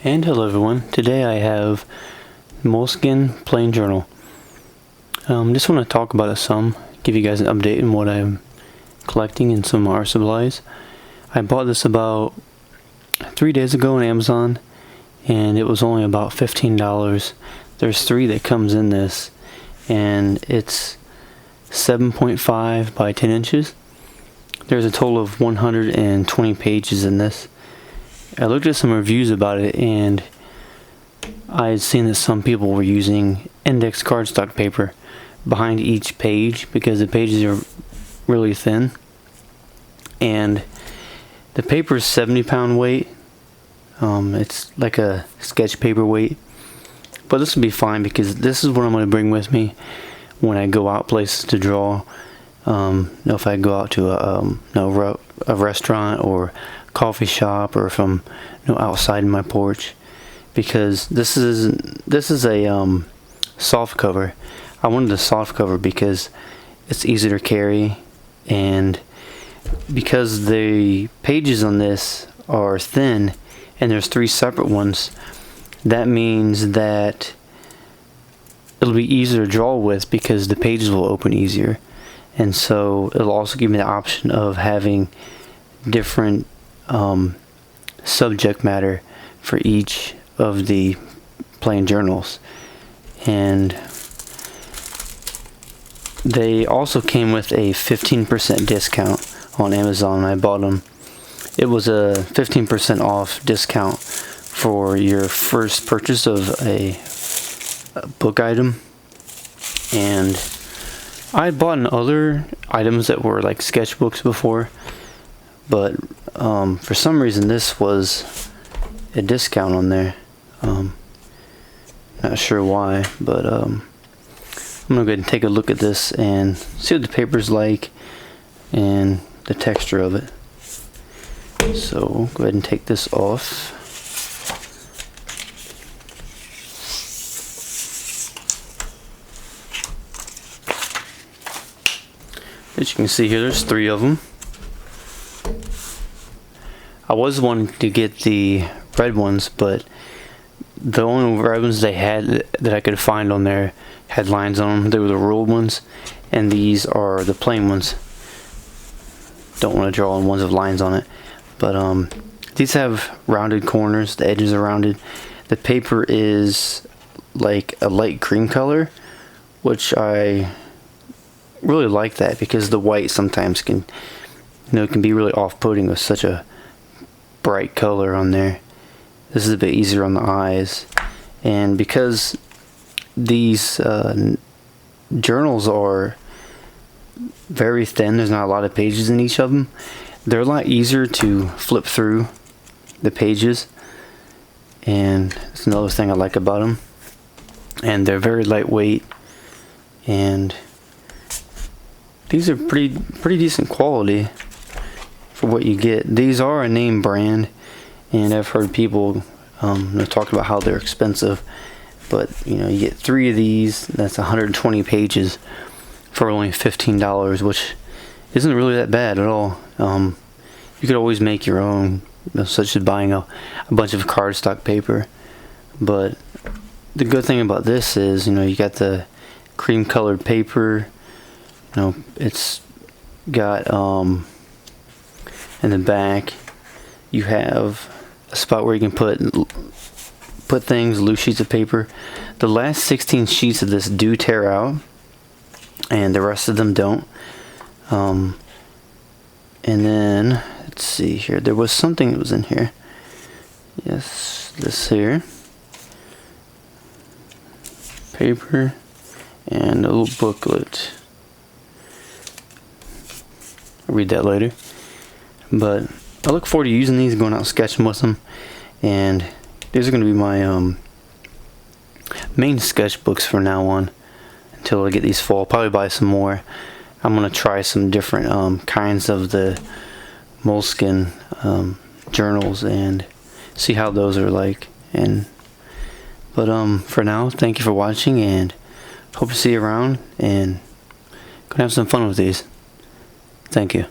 And hello everyone, today I have Moleskin plain journal. Just want to talk about it some, give you guys an update on what I'm collecting and some art supplies. I bought this about 3 days ago on Amazon and it was only about $15. There's 3 that comes in this and it's 7.5 by 10 inches. There's a total of 120 pages in this. I looked at some reviews about it and I had seen that some people were using index cardstock paper behind each page because the pages are really thin, and the paper is 70-pound weight. It's like a sketch paper weight, but this will be fine because this is what I'm going to bring with me when I go out places to draw. If I go out to a restaurant or coffee shop, or if I'm outside in my porch, because this is a soft cover. I wanted a soft cover because it's easier to carry, and because the pages on this are thin and there's 3 separate ones, that means that it'll be easier to draw with because the pages will open easier. And so it'll also give me the option of having different subject matter for each of the plain journals. And they also came with a 15% discount on Amazon when I bought them. It was a 15% off discount for your first purchase of a book item. And I bought other items that were like sketchbooks before, but for some reason this was a discount on there. Not sure why, but I'm gonna go ahead and take a look at this and see what the paper's like and the texture of it. So go ahead and take this off. As you can see here, there's 3 of them. I was wanting to get the red ones, but the only red ones they had that I could find on there had lines on them. They were the ruled ones, and these are the plain ones. Don't want to draw on ones with lines on it, but these have rounded corners. The edges are rounded. The paper is like a light cream color, which I really like that because the white sometimes can, can be really off-putting with such a bright color on there. This is a bit easier on the eyes, and because these journals are very thin, there's not a lot of pages in each of them, they're a lot easier to flip through the pages, and that's another thing I like about them. And they're very lightweight, and these are pretty decent quality for what you get. These are a name brand, and I've heard people talk about how they're expensive, but you get 3 of these. That's 120 pages for only $15, which isn't really that bad at all. You could always make your own, such as buying a bunch of cardstock paper. But the good thing about this is, you got the cream colored paper. It's got in the back you have a spot where you can put things, loose sheets of paper. The last 16 sheets of this do tear out, and the rest of them don't. And then let's see here, there was something that was in here. Yes, this here, paper and a little booklet. I'll read that later, but I look forward to using these, going out sketching with them, and these are going to be my main sketchbooks from now on until I get these full. I'll probably buy some more. I'm going to try some different kinds of the Moleskin journals and see how those are like. But for now, thank you for watching, and hope to see you around, and gonna have some fun with these. Thank you.